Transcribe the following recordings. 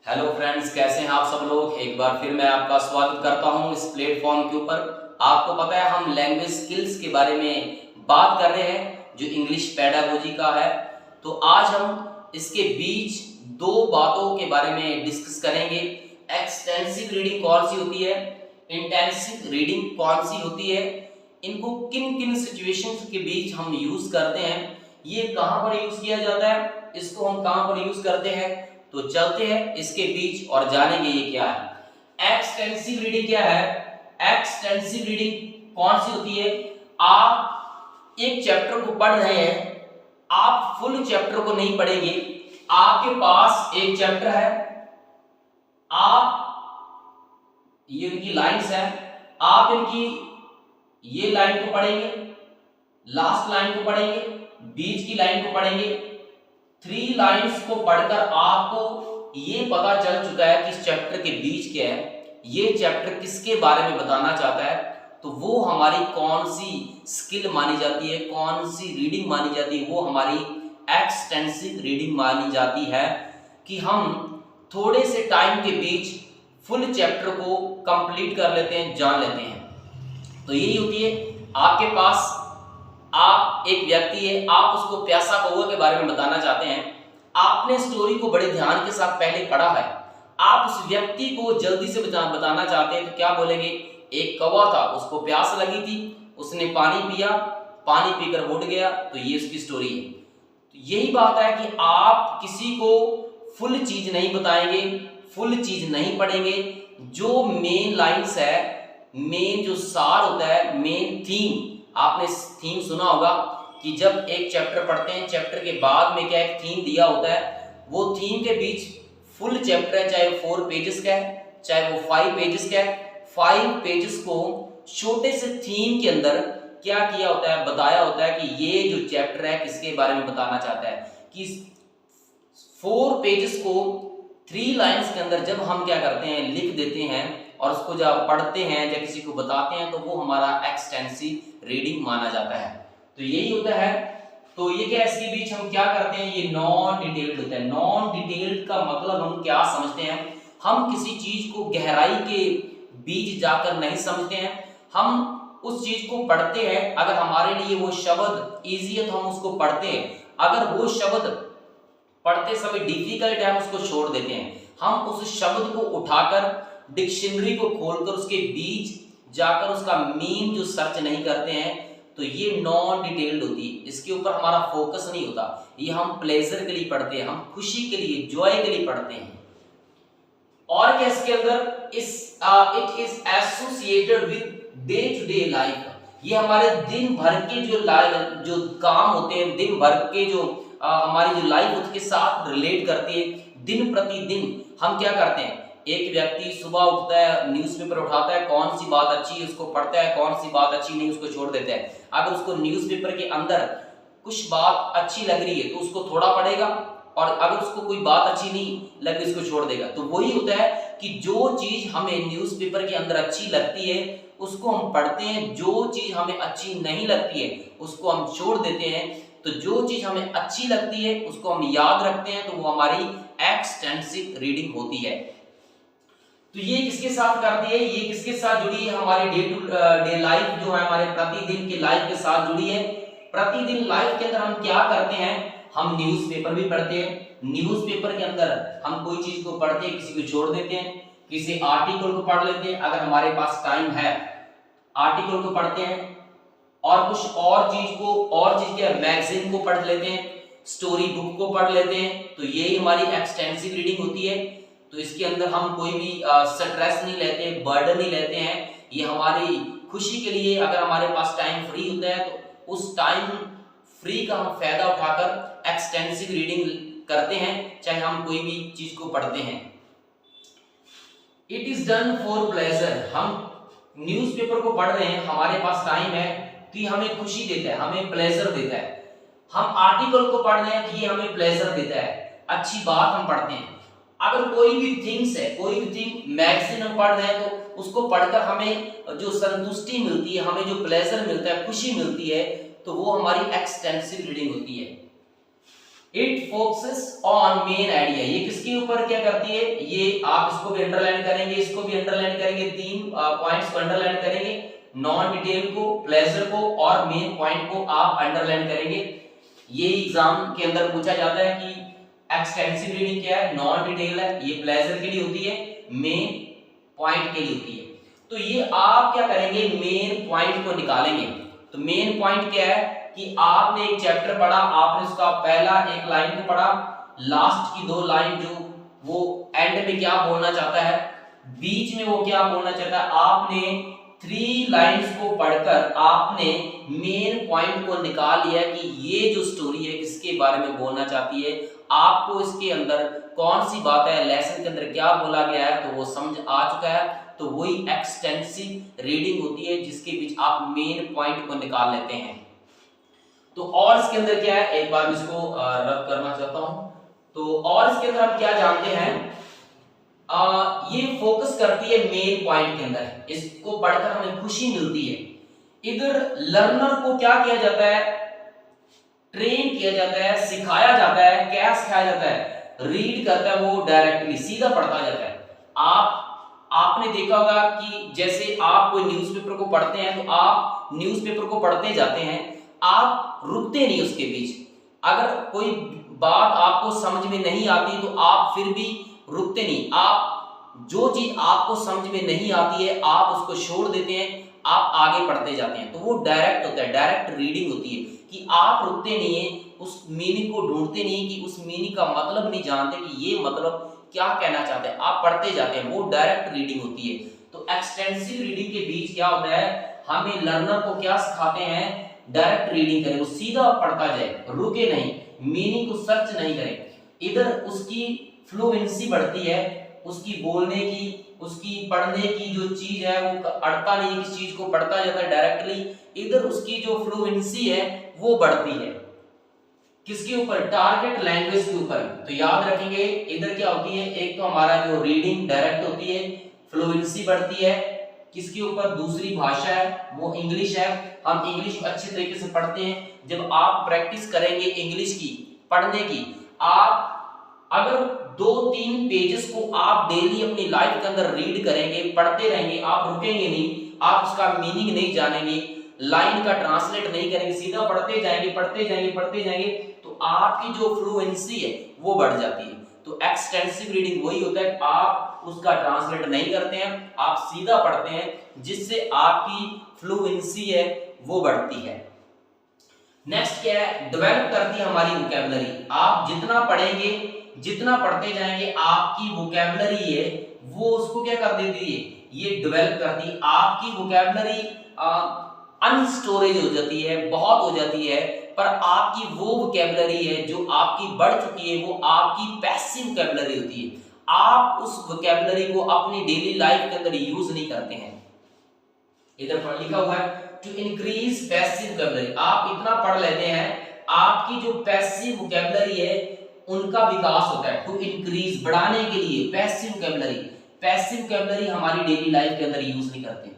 Hello friends, कैसे हैं आप सब लोग। एक बार फिर मैं आपका स्वागत करता हूं इस प्लेटफॉर्म के ऊपर। आपको पता है हम लैंग्वेज स्किल्स के बारे में बात कर रहे हैं जो इंग्लिश पेडागोजी का है। तो आज हम इसके बीच दो बातों के बारे में डिस्कस करेंगे। एक्सटेंसिव रीडिंग कौन सी होती है, इंटेंसिव रीडिंग कौन सी होती है, इनको किन किन सिचुएशंस के बीच हम यूज करते हैं, ये कहां पर यूज किया जाता है, इसको हम कहां पर यूज करते हैं। तो चलते हैं इसके बीच और जानेंगे ये क्या है। एक्सटेंसिव रीडिंग क्या है। एक्सटेंसिव रीडिंग कौन सी होती है। आप एक चैप्टर को पढ़ रहे हैं, आप फुल चैप्टर को नहीं पढ़ेंगे। आपके पास एक चैप्टर है, आप ये इनकी लाइंस है, आप इनकी ये लाइन को पढ़ेंगे, लास्ट लाइन को पढ़ेंगे, बीच की लाइन को पढ़ेंगे। 3 लाइंस को पढ़कर आपको ये पता चल चुका है कि इस चैप्टर के बीच क्या है, ये चैप्टर किसके बारे में बताना चाहता है। तो वो हमारी कौन सी स्किल मानी जाती है, कौन सी रीडिंग मानी जाती है, वो हमारी एक्सटेंसिव रीडिंग मानी जाती है कि हम थोड़े से टाइम के बीच फुल चैप्टर को कंप्लीट कर लेते हैं, जान लेते हैं। तो यही होती है। आपके पास आप एक व्यक्ति है, आप उसको प्यासा कौवा के बारे में बताना चाहते हैं। आपने स्टोरी को बड़े ध्यान के साथ पहले पढ़ा है, आप उस व्यक्ति को जल्दी से बताना चाहते हैं। तो क्या बोलेंगे, एक कौवा था, उसको प्यास लगी थी, उसने पानी पिया, पानी पीकर उड़ गया। तो ये उसकी स्टोरी है। तो यही बात है कि आप किसी को फुल चीज नहीं बताएंगे, फुल चीज नहीं पढ़ेंगे। जो मेन लाइंस है, मेन जो सार होता है, मेन थीम, आपने थीम सुना होगा कि जब एक चैप्टर पढ़ते हैं, चैप्टर के बाद में क्या एक थीम दिया होता है। वो थीम के बीच फुल चैप्टर है, चाहे वो 4 पेजेस का है, चाहे वो 5 पेजेस का है। 5 पेजेस को छोटे से थीम के अंदर क्या किया होता है, बताया होता है कि ये जो चैप्टर है किसके बारे में बताना चाहता है। कि 4 पेजेस को 3 लाइंस के अंदर जब हम क्या करते हैं, लिख देते हैं और उसको जब पढ़ते हैं या किसी को बताते हैं, तो वो हमारा एक्सटेंसिव रीडिंग माना जाता है। तो यही होता है। तो ये क्या, इसके बीच हम क्या करते हैं, ये नॉन डिटेल्ड होता है। नॉन डिटेल्ड का मतलब हम क्या समझते हैं, हम किसी चीज को गहराई के बीच जाकर नहीं समझते हैं। हम उस चीज को पढ़ते हैं, अगर हमारे लिए वो शब्द इजी है तो हम उसको पढ़ते हैं, अगर वो शब्द पढ़ते समय डिफिकल्ट है हम उसको छोड़ देते हैं। हम उस शब्द को उठाकर डिक्शनरी को खोलकर उसके बीच जाकर उसका मीन जो सर्च नहीं करते हैं। तो ये नॉन डिटेल्ड होती है, इसके ऊपर हमारा फोकस नहीं होता। ये हम प्लेजर के लिए पढ़ते हैं, हम खुशी के लिए, जॉय के लिए पढ़ते हैं। और क्या इसके अंदर it is associated with day to day life. ये हमारे दिन भर के जो काम होते हैं, दिन भर के जो हमारी जो लाइफ उसके साथ रिलेट करती है। दिन प्रतिदिन हम क्या करते हैं, एक व्यक्ति सुबह उठता है, न्यूज़पेपर उठाता है, कौन सी बात अच्छी है उसको पढ़ता है, कौन सी बात अच्छी नहीं उसको छोड़ देता है। अगर उसको न्यूज़पेपर के अंदर कुछ बात अच्छी लग रही है तो उसको थोड़ा पढ़ेगा, और अगर उसको कोई बात अच्छी नहीं लग रही उसको छोड़ देगा। तो वही होता है कि जो चीज हमें न्यूज़पेपर के अंदर अच्छी लगती है उसको हम पढ़ते हैं, जो चीज हमें अच्छी नहीं लगती है उसको हम छोड़ देते हैं। तो जो चीज हमें अच्छी लगती है उसको हम याद रखते हैं, तो वो हमारी एक्सटेंसिव रीडिंग होती है। तो ये किसके साथ करती है, ये किसके साथ जुड़ी है, हमारे डे टू डे लाइफ जो है, हमारे प्रतिदिन की लाइफ के साथ जुड़ी है। प्रतिदिन लाइफ के अंदर हम क्या करते हैं, हम न्यूज़पेपर भी पढ़ते हैं। न्यूज़पेपर के अंदर हम कोई चीज को पढ़ते हैं, किसी को छोड़ देते हैं, किसी आर्टिकल को पढ़ लेते हैं, अगर हमारे पास टाइम है आर्टिकल को पढ़ते हैं, और कुछ और चीज क्या, मैगजीन को पढ़ लेते हैं, स्टोरी बुक को पढ़ लेते हैं। तो यही हमारी एक्सटेंसिव रीडिंग होती है। तो इसके अंदर हम कोई भी स्ट्रेस नहीं लेते, बर्डन नहीं लेते हैं। ये हमारी खुशी के लिए, अगर हमारे पास टाइम फ्री होता है तो उस टाइम फ्री का हम फायदा उठाकर एक्सटेंसिव रीडिंग करते हैं, चाहे हम कोई भी चीज को पढ़ते हैं। It is done for pleasure. हम न्यूज़पेपर को पढ़ रहे हैं, हमारे पास टाइम है तो ये हमें खुशी देता है, हमें प्लेजर देता है। हम आर्टिकल को पढ़ रहे हैं तो ये हमें प्लेजर देता है, अच्छी बात हम पढ़ते हैं। अगर कोई भी थिंग्स है, कोई भी थिंग मैगजीन हम पढ़ रहे हैं तो उसको पढ़कर हमें जो संतुष्टि मिलती है, हमें जो प्लेजर मिलता है, खुशी मिलती है, तो वो हमारी एक्सटेंसिव रीडिंग होती है। It focuses on main idea, ये किसके ऊपर क्या करती है, ये आप इसको भी अंडरलाइन करेंगे, इसको भी अंडरलाइन करेंगे, तीन पॉइंट्स को अंडरलाइन करेंगे, नॉन डिटेल को, प्लेजर को और मेन पॉइंट को आप अंडरलाइन करेंगे। ये एग्जाम के अंदर पूछा जाता है कि एक्सटेंसिव रीडिंग क्या है, नॉन डिटेल है, ये प्लेजर के लिए होती है, मेन पॉइंट के लिए होती है। तो ये आप क्या करेंगे, मेन पॉइंट को निकालेंगे। तो मेन पॉइंट क्या है कि आपने एक चैप्टर पढ़ा, आपने उसका पहला एक लाइन को पढ़ा, लास्ट की दो लाइन जो वो एंड में क्या बोलना चाहता है, बीच में वो क्या बोलना चाहता है, आपने 3 लाइंस को पढ़कर आपने मेन पॉइंट को निकाल लिया कि ये जो स्टोरी है किसके बारे में बोलना चाहती है, आपको इसके अंदर कौन सी बात है, लेसन के अंदर क्या बोला गया है, तो वो समझ आ चुका है। तो वही एक्सटेंसिव रीडिंग होती है जिसके बीच आप मेन पॉइंट को निकाल लेते हैं। तो और इसके अंदर क्या है, एक बार इसको रब करना चाहता हूं। तो और इसके अंदर हम क्या जानते हैं, ये फोकस करती है मेन पॉइंट के अंदर, इसको पढ़कर हमें खुशी मिलती है। इधर लर्नर को क्या किया जाता है, ट्रेन किया जाता है, सिखाया जाता है। क्या सिखाया जाता है, रीड करता है वो डायरेक्टली, सीधा पढ़ता जाता है। आपने देखा होगा कि जैसे आप कोई न्यूज़पेपर को पढ़ते हैं तो आप न्यूज़पेपर को पढ़ते जाते हैं, आप रुकते नहीं उसके बीच। अगर कोई बात आपको समझ में नहीं आती तो आप फिर भी रुकते नहीं, आप जो चीज आपको समझ में नहीं आती है आप उसको छोड़ देते हैं, आप आगे पढ़ते जाते हैं। तो वो डायरेक्ट होता है, डायरेक्ट रीडिंग होती है कि आप रुकते नहीं है, उस मीनिंग को ढूंढते नहीं कि उस मीनिंग का मतलब नहीं जानते कि ये मतलब क्या कहना चाहते हैं, आप पढ़ते जाते हैं, वो डायरेक्ट रीडिंग होती है। तो एक्सटेंसिव रीडिंग के बीच क्या होता है, हमें लर्नर को क्या सिखाते हैं, डायरेक्ट रीडिंग करें, वो सीधा पढ़ता जाए, रुके नहीं, मीनिंग को सर्च नहीं करें। इधर उसकी फ्लुएंसी बढ़ती है, उसकी बोलने की, उसकी पढ़ने की जो चीज है वो अड़ता नहीं, किस चीज को पढ़ता जाता है डायरेक्टली। इधर उसकी जो फ्लुएंसी है वो बढ़ती है, किसके ऊपर, टारगेट लैंग्वेज के ऊपर। तो याद रखेंगे इधर क्या होती है, एक तो हमारा जो रीडिंग डायरेक्ट होती है, फ्लुएंसी बढ़ती है, किसके ऊपर, दूसरी भाषा है वो इंग्लिश है, हम इंग्लिश अच्छे तरीके से पढ़ते हैं। जब आप प्रैक्टिस करेंगे इंग्लिश की पढ़ने की, आप अगर 2-3 पेजेस को आप डेली अपनी लाइफ के अंदर रीड करेंगे, पढ़ते रहेंगे, आप रुकेंगे नहीं, आप उसका मीनिंग नहीं जानेंगे, लाइन का ट्रांसलेट नहीं करेंगे, सीधा पढ़ते जाएंगे पढ़ते जाएंगे पढ़ते जाएंगे, तो आपकी जो फ्लुएंसी है वो बढ़ जाती है। तो एक्सटेंसिव रीडिंग वही होता है, आप उसका ट्रांसलेट नहीं करते हैं, आप सीधा पढ़ते हैं, जिससे आपकी फ्लुएंसी है वो बढ़ती है। नेक्स्ट क्या है, डेवलप करती है हमारी वोकैबुलरी। आप जितना पढ़ेंगे, जितना पढ़ते जाएंगे, आपकी वोकैबुलरी है वो उसको क्या कर देती है, ये डेवलप करती है। आपकी वोकैबुलरी अनस्टोरेज हो जाती है, बहुत हो जाती है, पर आपकी वो वोकैबुलरी है जो आपकी बढ़ चुकी है, वो आपकी पैसिव वोकैबुलरी होती है। आप उस वोकैबुलरी को अपनी डेली लाइफ के अंदर यूज नहीं करते हैं। इधर पर लिखा हुआ है टू इंक्रीज पैसिव वोकैबुलरी, आप इतना पढ़ लेते हैं, आपकी जो पैसिव वोकैबुलरी है उनका विकास होता है। टू इंक्रीज, बढ़ाने के लिए, पैसिव वोकैबुलरी, पैसिव वोकैबुलरी हमारी डेली लाइफ के अंदर यूज नहीं करते।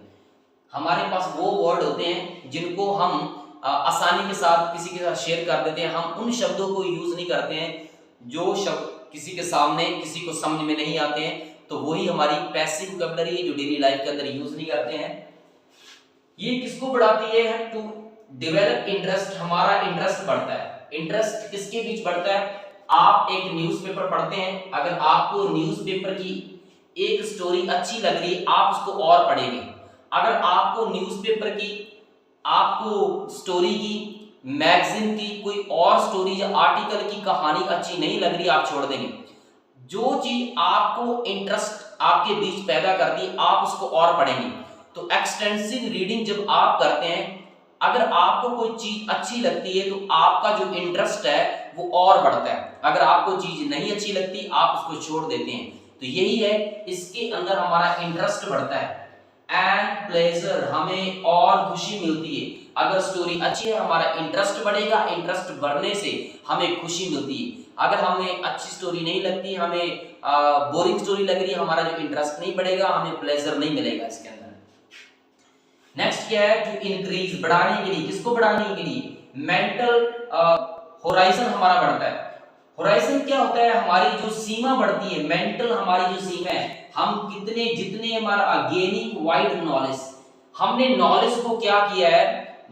हमारे पास वो वर्ड होते हैं जिनको हम आसानी के साथ किसी के साथ शेयर कर देते हैं, हम उन शब्दों को यूज नहीं करते हैं जो शब्द किसी के सामने किसी को समझ में नहीं आते हैं। तो वही हमारी पैसिव वोकैबुलरी है जो डेली लाइफ के अंदर यूज नहीं करते हैं। ये किसको बढ़ाती है, टू डेवलप इंटरेस्ट, हमारा इंटरेस्ट बढ़ता है। इंटरेस्ट किसके बीच बढ़ता है, आप एक न्यूज़पेपर पढ़ते हैं, अगर आपको न्यूज़पेपर की एक स्टोरी अच्छी लग रही है आप उसको और पढ़ेंगे। अगर आपको न्यूज़पेपर की, आपको स्टोरी की, मैगजीन की कोई और स्टोरी या आर्टिकल की कहानी अच्छी नहीं लग रही आप छोड़ देंगे। जो चीज आपको इंटरेस्ट आपके बीच पैदा करती है आप उसको और पढ़ेंगे। तो एक्सटेंसिव रीडिंग जब आप करते हैं, अगर आपको कोई चीज अच्छी लगती है तो आपका जो इंटरेस्ट है वो और बढ़ता है, अगर आपको चीज नहीं अच्छी लगती आप उसको छोड़ देते हैं। तो यही है, इसके अंदर हमारा इंटरेस्ट बढ़ता है। एंड प्लेजर, हमें और खुशी मिलती है। अगर स्टोरी अच्छी है हमारा इंटरेस्ट बढ़ेगा, इंटरेस्ट बढ़ने से हमें खुशी मिलती है। अगर हमें अच्छी स्टोरी नहीं लगती, हमें बोरिंग स्टोरी लग रही है, हमारा जो इंटरेस्ट नहीं बढ़ेगा, हमें प्लेजर नहीं मिलेगा इसके अंदर। नेक्स्ट क्या है, टू इंक्रीज, बढ़ाने के लिए, किसको बढ़ाने के लिए, मेंटल होराइजन हमारा बढ़ता है। होराइजन क्या होता है, हमारी जो सीमा बढ़ती है, मेंटल हमारी जो सीमा है, हम कितने जितने हमारा गेनिंग वाइड नॉलेज, हमने नॉलेज को क्या किया है,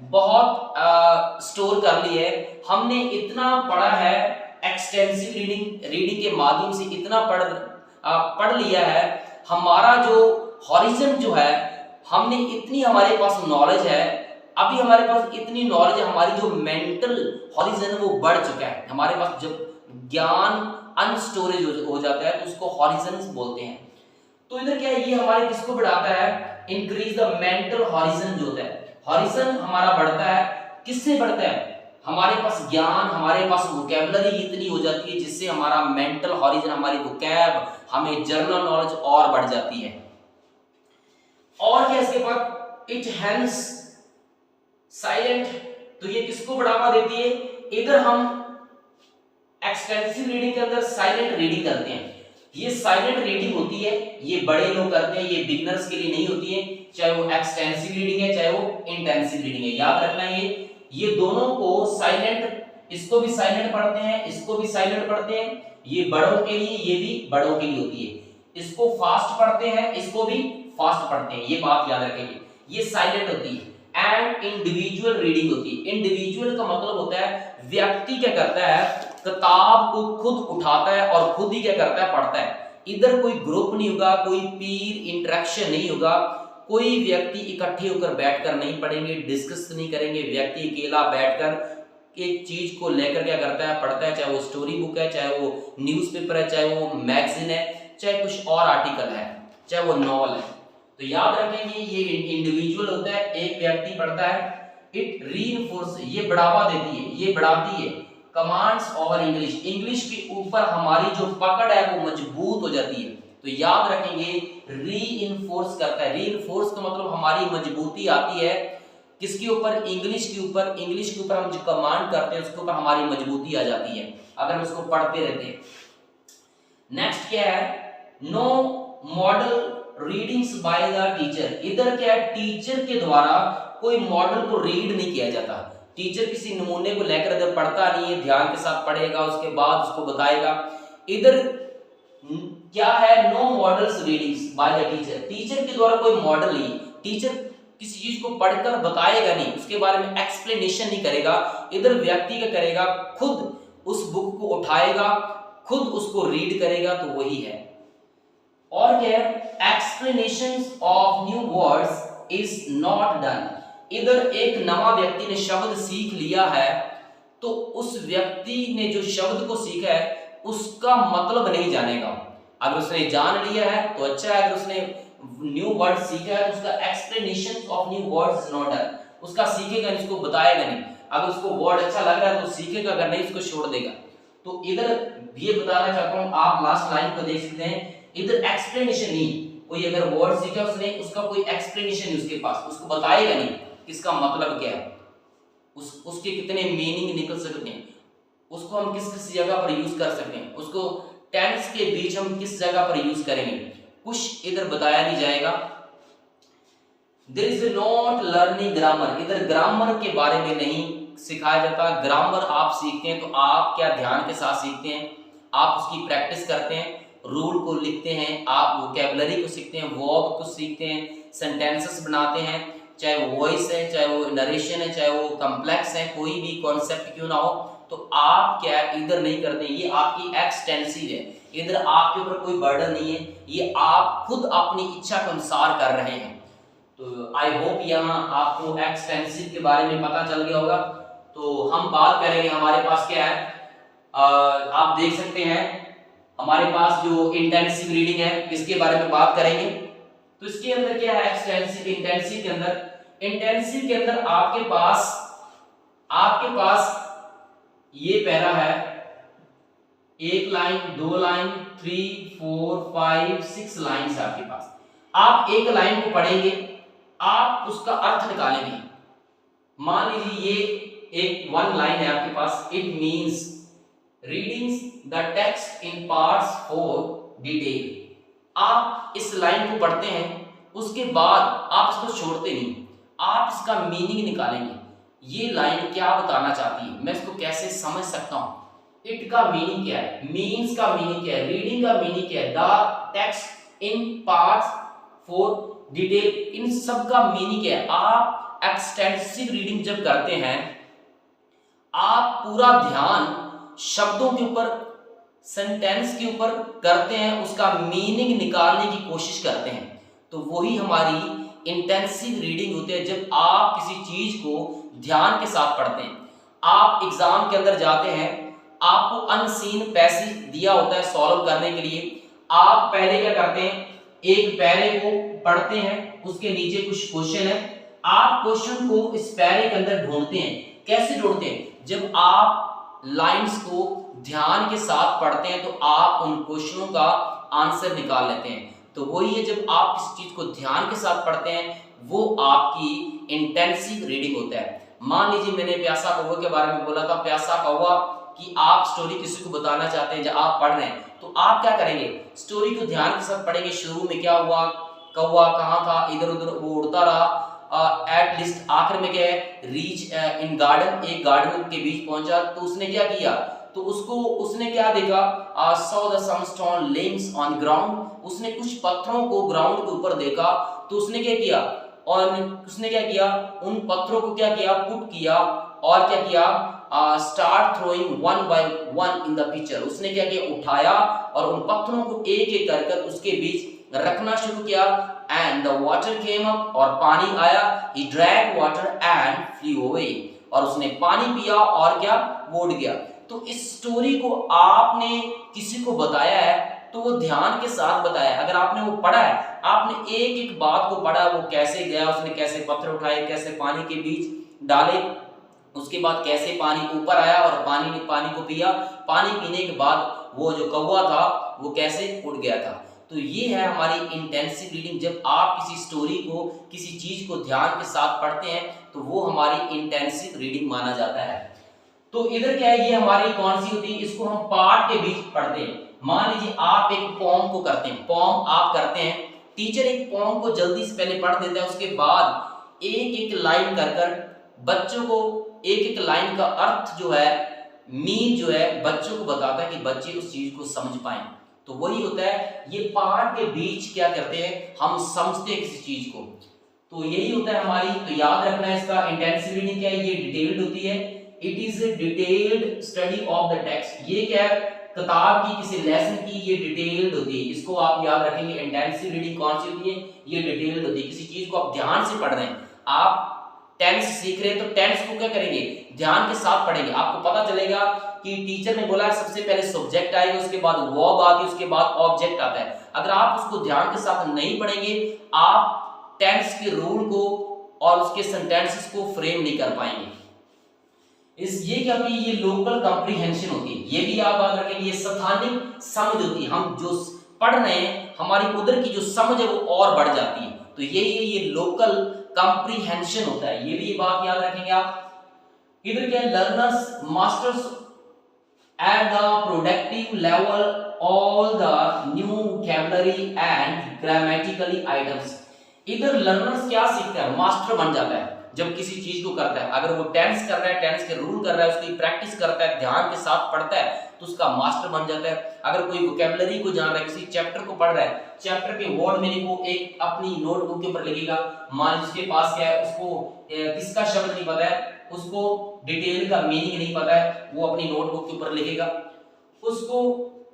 बहुत स्टोर कर लिया है, हमने इतना पढ़ा है, एक्सटेंसिव रीडिंग के माध्यम से इतना पढ़ लिया है, हमारा जो हॉरिजन जो है, हमने इतनी हमारे पास नॉलेज है, अभी हमारे पास इतनी नॉलेज है, हमारी जो मेंटल हॉरिजन है वो बढ़ चुका है, हमारे पास जब ज्ञान अनस्टोरेज हो जाता है तो उसको हॉरिजन बोलते हैं। तो इधर क्या है, ये हमारे किसको बढ़ाता है, इंक्रीज द मेंटल हॉरिजन जो होता है, हॉरिजन हमारा बढ़ता है, किससे बढ़ता है, हमारे पास ज्ञान, हमारे पास वोकैबुलरी इतनी हो जाती है जिससे हमारा मेंटल हॉरिजन, हमारी वोकैब, हमें जनरल नॉलेज और बढ़ जाती है। और क्या इसके बाद, इट हेल्प्स साइलेंट, तो ये किसको बढ़ावा देती है, इधर हम एक्सटेंसिव रीडिंग के अंदर साइलेंट रीडिंग करते हैं, ये साइलेंट रीडिंग होती है, ये बड़े लोग करते हैं, ये बिगिनर्स के लिए नहीं होती है, चाहे वो एक्सटेंसिव रीडिंग है चाहे वो इंटेंसिव रीडिंग है, याद रखना ये दोनों को साइलेंट, इसको भी साइलेंट पढ़ते हैं, इसको भी साइलेंट पढ़ते हैं, ये बड़ों के लिए, ये भी बड़ों के लिए होती है, इसको फास्ट पढ़ते हैं, इसको भी फास्ट पढ़ते हैं, ये बात याद रखेंगे, ये साइलेंट होती है। एंड इंडिविजुअल रीडिंग होती है, इंडिविजुअल का मतलब होता है व्यक्ति क्या करता है, किताब को खुद उठाता है और खुद ही क्या करता है, पढ़ता है, इधर कोई ग्रुप नहीं होगा, कोई पीर इंटरेक्शन नहीं होगा, कोई व्यक्ति इकट्ठे होकर बैठकर नहीं पढ़ेंगे, डिस्कस नहीं करेंगे, व्यक्ति अकेला बैठकर एक चीज को लेकर क्या करता है, पढ़ता है, चाहे वो स्टोरी बुक है, चाहे वो न्यूज़पेपर है, चाहे वो मैगजीन है, चाहे कुछ और आर्टिकल है, चाहे वो नॉवल है। तो याद रखेंगे ये इंडिविजुअल होता है, एक व्यक्ति पढ़ता है। इट रीइंफोर्स, ये बढ़ावा देती है, ये बढ़ाती है कमांड्स ओवर इंग्लिश, इंग्लिश के ऊपर हमारी जो पकड़ है वो मजबूत हो जाती है। तो याद रखेंगे रीइंफोर्स करता है, रीइंफोर्स का मतलब हमारी मजबूती आती है किसके ऊपर, इंग्लिश के ऊपर, इंग्लिश के ऊपर हम जो कमांड करते हैं उसके ऊपर हमारी मजबूती आ जाती है अगर हम उसको पढ़ते रहते हैं। नेक्स्ट क्या है, no model readings by the teacher, इधर क्या है, टीचर के द्वारा कोई मॉडल को रीड नहीं किया जाता, टीचर किसी नमूने को लेकर इधर पढ़ता नहीं है, ध्यान के साथ पढ़ेगा, उसके बाद उसको बताएगा। इधर क्या है, no models readings by the teacher, teacher के द्वारा कोई मॉडल नहीं, टीचर किसी चीज को पढ़कर बताएगा नहीं, उसके बारे में एक्सप्लेनेशन नहीं करेगा, इधर व्यक्ति क्या करेगा, खुद उस बुक को उठाएगा, खुद उसको रीड करेगा, तो वही है। और क्या है, explanation of new words is not done, इधर एक नवा व्यक्ति ने शब्द सीख लिया है तो उस व्यक्ति ने जो शब्द को सीखा है उसका मतलब नहीं जानेगा, अगर उसने जान लिया है तो अच्छा है, अगर उसने न्यू वर्ड सीखा है तो उसका explanation of new words is not done, उसका सीखेगा नहीं, उसको बताएगा नहीं, अगर उसको वर्ड अच्छा लग रहा है तो सीखेगा, अगर नहीं उसको छोड़ देगा। तो इधर ये बताना चाहता हूं, आप लास्ट लाइन को देख सकते हैं, इधर एक्सप्लेनेशन नहीं, कोई अगर वर्ड सीखा उसने, उसका कोई एक्सप्लेनेशन नहीं उसके पास, उसको बताएगा नहीं इसका मतलब क्या है, उसके कितने मीनिंग निकल सकते हैं, उसको हम किस किस जगह पर यूज कर सकते हैं, उसको टेंस के बीच हम किस जगह पर यूज करेंगे, कुछ इधर बताया नहीं जाएगा। There is not learning grammar, इधर ग्रामर के बारे में नहीं सिखाया जाता, ग्रामर आप सीखते हैं तो आप क्या ध्यान के साथ सीखते हैं, आप उसकी प्रैक्टिस करते हैं, रूल को लिखते हैं, आप वोकैबुलरी को सीखते हैं, वर्ब को सीखते हैं, सेंटेंसेस बनाते हैं, चाहे वो वॉइस है, चाहे वो नरेशन है, चाहे वो कॉम्प्लेक्स है, कोई भी कॉन्सेप्ट क्यों ना हो, तो आप क्या इधर नहीं करते, ये आपकी एक्सटेंसिव है, इधर आपके ऊपर कोई बर्डन नहीं है, ये आप खुद अपनी इच्छा के अनुसार कर रहे हैं। तो आई होप यहाँ आपको एक्सटेंसिव के बारे में पता चल गया होगा। तो हम बात करेंगे, हमारे पास क्या है, आप देख सकते हैं हमारे पास जो इंटेंसिव रीडिंग है इसके बारे में बात करेंगे। तो इसके अंदर क्या है, एक्सटेंसिव, इंटेंसिव के अंदर, इंटेंसिव के अंदर आपके पास ये पैरा है, एक लाइन, दो लाइन, 3, 4, 5, 6 लाइन्स आपके पास, आप एक लाइन को पढ़ेंगे, आप उसका अर्थ निकालेंगे। मान लीजिए ये एक वन लाइन है आपके पास, it means readings the text in parts for detail, आप इस लाइन को पढ़ते हैं, उसके बाद आप इसको छोड़ते नहीं, आप इसका मीनिंग निकालेंगे, ये लाइन क्या बताना चाहती है, मैं इसको कैसे समझ सकता हूं, इट का मीनिंग क्या है, मीन्स का मीनिंग क्या है, रीडिंग का मीनिंग क्या है, the text in parts for detail, इन सब का मीनिंग क्या है। आप एक्सटेंसिव रीडिंग जब करते हैं, आप पूरा ध्यान शब्दों के ऊपर, सेंटेंस के ऊपर करते हैं, उसका मीनिंग निकालने की कोशिश करते हैं, तो वही हमारी इंटेंसिव रीडिंग होती है। जब आप किसी चीज को ध्यान के साथ पढ़ते हैं, आप एग्जाम के अंदर जाते हैं, आपको अनसीन पैसेज दिया होता है सॉल्व करने के लिए, आप पहले क्या करते हैं, एक पैरे को पढ़ते हैं, उसके नीचे कुछ क्वेश्चन है, आप क्वेश्चन को इस पैरे के अंदर ढूंढते हैं। कैसे ढूंढते हैं, जब आप लाइंस को ध्यान के साथ पढ़ते हैं तो आप उन क्वेश्चनों का आंसर निकाल लेते हैं। तो वही है, जब आप किसी चीज को ध्यान के साथ पढ़ते हैं वो आपकी इंटेंसिव रीडिंग होता है। मान लीजिए मैंने प्यासा कौवा के बारे में बोला था, प्यासा कौवा कि आप स्टोरी किसी को बताना चाहते हैं, जब आप पढ़ रहे हैं तो आप क्या करेंगे, स्टोरी को ध्यान के साथ पढ़ेंगे। शुरू में क्या हुआ, कौवा कहाँ था, इधर उधर वो उड़ता रहा, एट लिस्ट आखिर में क्या है, रीच इन गार्डन, एक गार्डन के बीच पहुंचा, तो उसने क्या किया, तो उसने क्या देखा, saw the some stone layings on ground, उसने कुछ पत्थरों को ग्राउंड के ऊपर देखा, तो उसने क्या किया, और उसने क्या किया, उन पत्थरों को क्या किया, पुट किया, और क्या किया, start throwing one by one in the picture, उसने क्या किया, उठाया और उन पत्थरों को एक एक कर कर उसके बीच रखना शुरू किया। And the water came up, और पानी आया, he drank water and flu away, और उसने पानी पिया और क्या, वो उड़ गया। तो इस स्टोरी को आपने किसी को बताया है तो वो ध्यान के साथ बताया। अगर आपने वो पढ़ा है, आपने एक एक बात को पढ़ा, वो कैसे गया, उसने कैसे पत्थर उठाए, कैसे पानी के बीच डाले, उसके बाद कैसे पानी ऊपर आया और पानी ने पानी को पिया, पानी पीने के बाद वो जो कौवा था वो कैसे उड़ गया था। तो ये है हमारी इंटेंसिव रीडिंग। जब आप किसी स्टोरी को, किसी चीज को ध्यान के साथ पढ़ते हैं तो वो हमारी इंटेंसिव रीडिंग माना जाता है। तो इधर क्या है, ये हमारी कौन सी होती है, इसको हम पार्ट के बीच पढ़ते हैं। मान लीजिए आप एक पोम को करते हैं, पोम आप करते हैं, टीचर एक पोम को जल्दी से पहले पढ़ देता है, उसके बाद एक एक लाइन कर कर बच्चों को एक एक लाइन का अर्थ जो है, मीन जो है, बच्चों को बताता है कि बच्चे उस चीज को समझ पाए। तो वही होता है, ये पार्ट के बीच क्या करते हैं, हम समझते हैं किसी चीज को, तो यही होता है हमारी। तो याद रखना है इसका इंटेंसिव रीडिंग क्या है, ये डिटेल्ड होती है, it is a detailed study of the text. ये क्या है, किताब की, किसी लेसन की ये डिटेल्ड होती है, इसको आप याद रखेंगे। इंटेंसिव रीडिंग कौन सी होती है, ये डिटेल्ड होती है। किसी चीज को आप ध्यान से पढ़ रहे हैं, आप टेंस सीख रहे हैं तो टेंस को क्या करेंगे, ध्यान के साथ पढ़ेंगे। आपको पता चलेगा कि टीचर ने बोला सबसे पहले सब्जेक्ट आएगा, उसके बाद वर्ब आती है, उसके बाद ऑब्जेक्ट आता है। अगर आप उसको ध्यान के साथ नहीं पढ़ेंगे, आप टेंस के रूल को और उसके सेंटेंसेस को फ्रेम नहीं कर पाएंगे। ये क्या होती है, ये लोकल कॉम्प्रिहेंशन होती है। ये भी आप याद रखेंगे, ये स्थानिक समझ होती है। हम जो पढ़ रहे हैं, हमारी उधर की जो समझ है वो और बढ़ जाती है। तो यही है, ये लोकल कॉम्प्रिहेंशन होता है। ये भी बात याद रखेंगे आप। इधर क्या, learners masters at the productive level all the new vocabulary and grammatically items. इधर लर्नर्स क्या सीखता है, मास्टर बन जाता है जब किसी चीज को करता है। अगर वो टेंस कर रहा है, टेंस के रूल कर रहा है, उसकी प्रैक्टिस करता है, ध्यान के साथ पढ़ता है, तो उसका मास्टर बन जाता है। अगर कोई वोकैबुलरी को जान रहा है, किसी चैप्टर को पढ़ रहा है, चैप्टर के वर्ड मीनिंग को एक अपनी नोटबुक के ऊपर लिखेगा। मान लीजिए उसके पास क्या है, उसको किसका शब्द नहीं पता है, उसको डिटेल का मीनिंग नहीं पता है, वो अपनी नोटबुक के ऊपर लिखेगा। उसको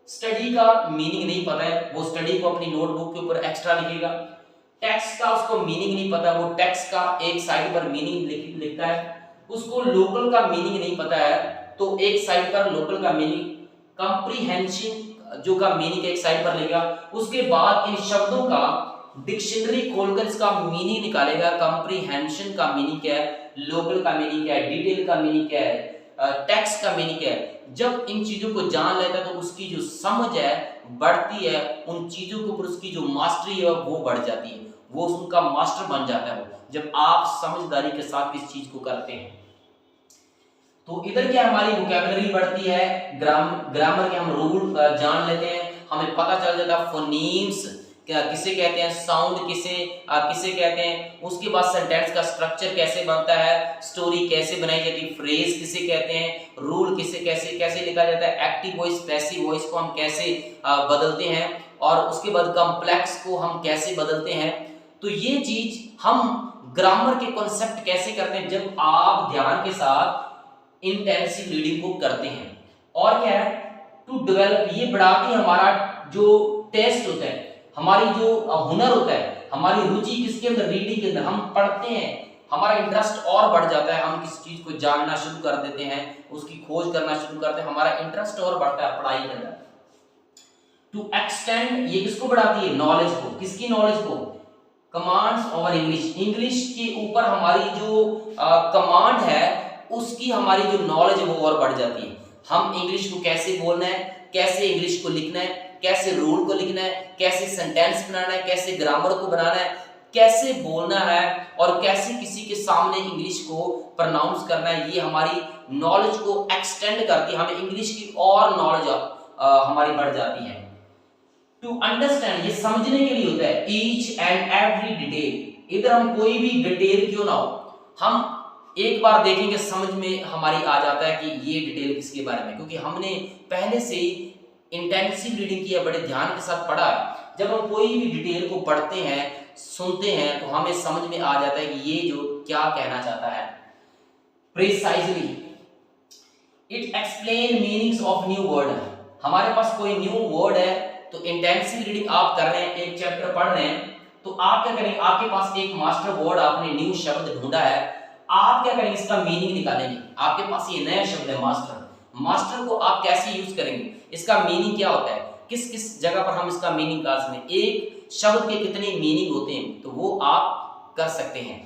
स्टडी का मीनिंग नहीं पता है, वो स्टडी को अपनी नोटबुक के ऊपर एक्स्ट्रा लिखेगा। टेक्स्ट का उसको मीनिंग नहीं पता, वो टेक्स्ट का एक साइड पर मीनिंग लिखता है। उसको लोकल का मीनिंग नहीं पता है, तो एक साइड पर लोकल का मीनिंग, कॉम्प्रिहेंशन जो का मीनिंग एक साइड पर लेगा। उसके बाद इन शब्दों का डिक्शनरी खोलकर इसका मीनिंग निकालेगा। कॉम्प्रिहेंशन का मीनिंग क्या है, लोकल का मीनिंग क्या है, डिटेल का मीनिंग क्या है, टेक्स्ट का मीनिंग क्या है। जब इन चीजों को जान लेता है तो उसकी जो समझ है बढ़ती है, उन चीजों के ऊपर उसकी जो मास्टरी है वो बढ़ जाती है, वो उनका मास्टर बन जाता है वो, जब आप समझदारी के साथ किस चीज को करते हैं। तो इधर क्या हमारी वोकैबुलरी बढ़ती है, ग्रामर के हम रूल जान लेते हैं, हमें पता चल जाता है फोनीम्स क्या किसे कहते हैं, साउंड किसे कहते हैं, उसके बाद सेंटेंस का स्ट्रक्चर कैसे बनता है, स्टोरी कैसे बनाई जाती है, फ्रेज किसे कहते हैं, रूल किसे कैसे कैसे लिखा जाता है, एक्टिव वॉइस पैसिव वॉइस को हम कैसे बदलते हैं, और उसके बाद कॉम्प्लेक्स को हम कैसे बदलते हैं। तो ये चीज हम ग्रामर के कॉन्सेप्ट कैसे करते हैं जब आप ध्यान के साथ इंटेंसिव रीडिंग को करते हैं। और क्या है, टू डेवलप, ये बढ़ाती है हमारा जो टेस्ट होता है, हमारी जो हुनर होता है, हमारी रुचि किसके अंदर, रीडिंग के अंदर। हम पढ़ते हैं, हमारा इंटरेस्ट और बढ़ जाता है, हम किसी चीज को जानना शुरू कर देते हैं, उसकी खोज करना शुरू करते हैं, हमारा इंटरेस्ट और बढ़ता है पढ़ाई के अंदर। टू एक्सटेंड, ये किसको बढ़ाती है, नॉलेज को। किसकी नॉलेज को, कमांड्स ओवर इंग्लिश, इंग्लिश के ऊपर हमारी जो कमांड है उसकी हमारी जो नॉलेज है वो और बढ़ जाती है। हम इंग्लिश को कैसे बोलना है, कैसे इंग्लिश को लिखना है, कैसे रूल को लिखना है, कैसे सेंटेंस बनाना है, कैसे ग्रामर को बनाना है, कैसे बोलना है, और कैसे किसी के सामने इंग्लिश को प्रोनाउंस करना है, ये हमारी नॉलेज को एक्सटेंड करती है, हमें इंग्लिश की और नॉलेज हमारी बढ़ जाती है। टू अंडरस्टैंड, ये समझने के लिए होता है, ईच एंड एवरी डिटेल, इधर हम कोई भी डिटेल क्यों ना हो, हम एक बार देखेंगे समझ में हमारी आ जाता है कि ये डिटेल किसके बारे में, क्योंकि हमने पहले से ही इंटेंसिव रीडिंग किया, बड़े ध्यान के साथ पढ़ा है। जब हम कोई भी डिटेल को पढ़ते हैं, सुनते हैं, तो हमें समझ में आ जाता है कि ये जो क्या कहना चाहता है। Precisely, it explain meanings of new word, हमारे पास कोई न्यू वर्ड है, तो इंटेंसिव रीडिंग आप कर रहे हैं, एक चैप्टर पढ़ रहे हैं, तो आप क्या करेंगे, आपके पास एक मास्टर वर्ड, आपने न्यू शब्द ढूंढा है, आप क्या करेंगे, इसका मीनिंग निकालेंगे। आपके पास ये नया शब्द है मास्टर, मास्टर को आप कैसे यूज करेंगे, इसका मीनिंग क्या होता है, किस किस जगह पर हम इसका मीनिंग निकाल सकते हैं, एक शब्द के कितने मीनिंग होते हैं, तो वो आप कर सकते हैं।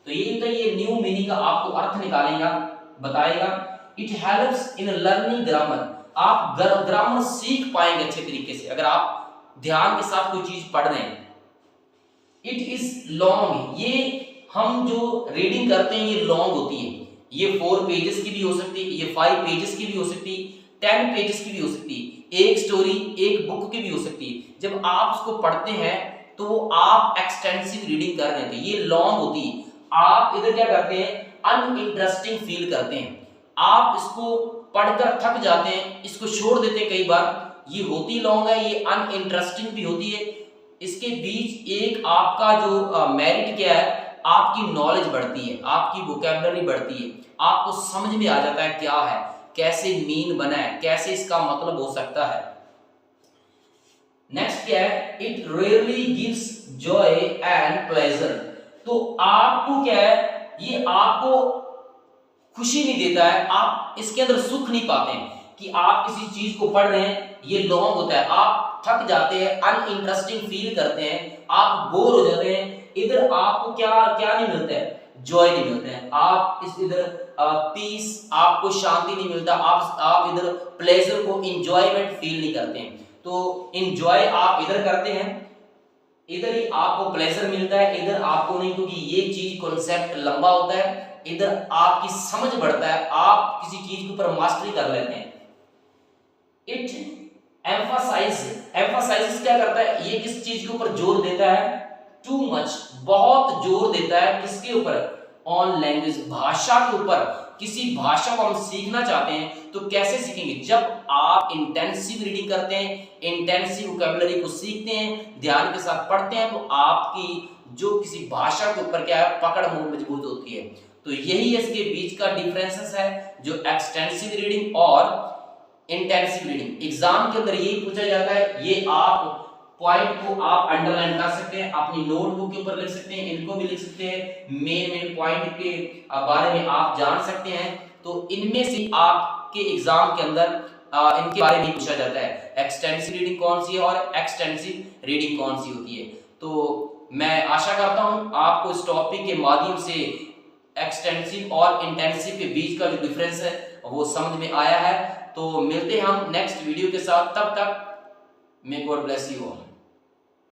तो ये न्यू मीनिंग का आपको अर्थ निकालेगा, बताएगा। It helps in learning grammar, आप ग्रामर सीख पाएंगे अच्छे तरीके से अगर आप ध्यान के साथ कोई चीज पढ़ रहे हैं। इट इज लॉन्ग, ये हम जो रीडिंग करते हैं ये लॉन्ग होती है, ये 4 पेजेस की भी हो सकती है, ये 5 पेजेस की भी हो सकती है, 10 पेजेस की भी हो सकती है, एक स्टोरी एक बुक की भी हो सकती है। जब आप उसको पढ़ते हैं तो वो आप एक्सटेंसिव रीडिंग कर रहे हैं, ये लॉन्ग होती है। आप इधर क्या करते हैं, अनइंटरेस्टिंग फील करते हैं, आप इसको पढ़कर थक जाते हैं, इसको छोड़ देते हैं कई बार, ये होती लॉन्ग है, ये अनइंटरेस्टिंग भी होती है। इसके बीच एक आपका जो मेरिट क्या है, आपकी नॉलेज बढ़ती है, आपकी वोकैबुलरी बढ़ती है, आपको समझ में आ जाता है क्या है, कैसे मीन बना है, कैसे इसका मतलब हो सकता है। नेक्स्ट क्या है, it really gives Joy and pleasure, तो आपको क्या है, ये आपको खुशी नहीं देता है, आप इसके अंदर सुख नहीं पाते हैं कि आप किसी चीज को पढ़ रहे हैं, ये लॉन्ग होता है, आप थक जाते हैं, अनइंटरेस्टिंग फील करते हैं, आप बोर हो जाते हैं। इधर आपको क्या क्या नहीं मिलता है, जॉय नहीं मिलता है, आप इस इधर पीस, आपको शांति नहीं मिलता, आप इधर प्लेजर को, इंजॉयमेंट फील नहीं करते हैं। तो इंजॉय आप इधर करते हैं, इधर ही आपको प्लेजर मिलता है, इधर आपको नहीं, क्योंकि ये चीज कॉन्सेप्ट लंबा होता है, इधर आपकी समझ बढ़ता है, आप किसी चीज के ऊपर मास्टरी कर लेते हैं। इट एम्फसाइज क्या करता है, ये किस चीज के ऊपर जोर देता है, टू मच, बहुत जोर देता है, किसके ऊपर, ऑन लैंग्वेज, भाषा के ऊपर। किसी भाषा को हम सीखना चाहते हैं तो कैसे सीखेंगे, जब आप इंटेंसिव रीडिंग करते हैं, इंटेंसिव वोकैबुलरी को सीखते हैं, ध्यान के साथ पढ़ते हैं, तो आपकी जो किसी भाषा के ऊपर क्या है, पकड़ मजबूत होती है। तो यही इसके बीच का डिफरेंसेस है, जो एक्सटेंसिव रीडिंग और इंटेंसिव रीडिंग। एग्जाम के अंदर यही पूछा जाता है, ये आप पॉइंट को आप अंडरलाइन कर सकते हैं, अपनी नोटबुक के ऊपर लिख सकते हैं, इनको भी लिख सकते हैं, मेन पॉइंट के बारे में आप जान सकते हैं। तो इनमें से आपके एग्जाम के अंदर इनके बारे में पूछा जाता है, एक्सटेंसिव रीडिंग कौन सी है और एक्सटेंसिव रीडिंग कौन सी होती है। तो मैं आशा करता हूं आपको इस टॉपिक के माध्यम से एक्सटेंसिव और इंटेंसिव के बीच का जो डिफरेंस है वो समझ में आया है। तो मिलते हैं हम नेक्स्ट वीडियो के साथ, तब तक may God bless you all.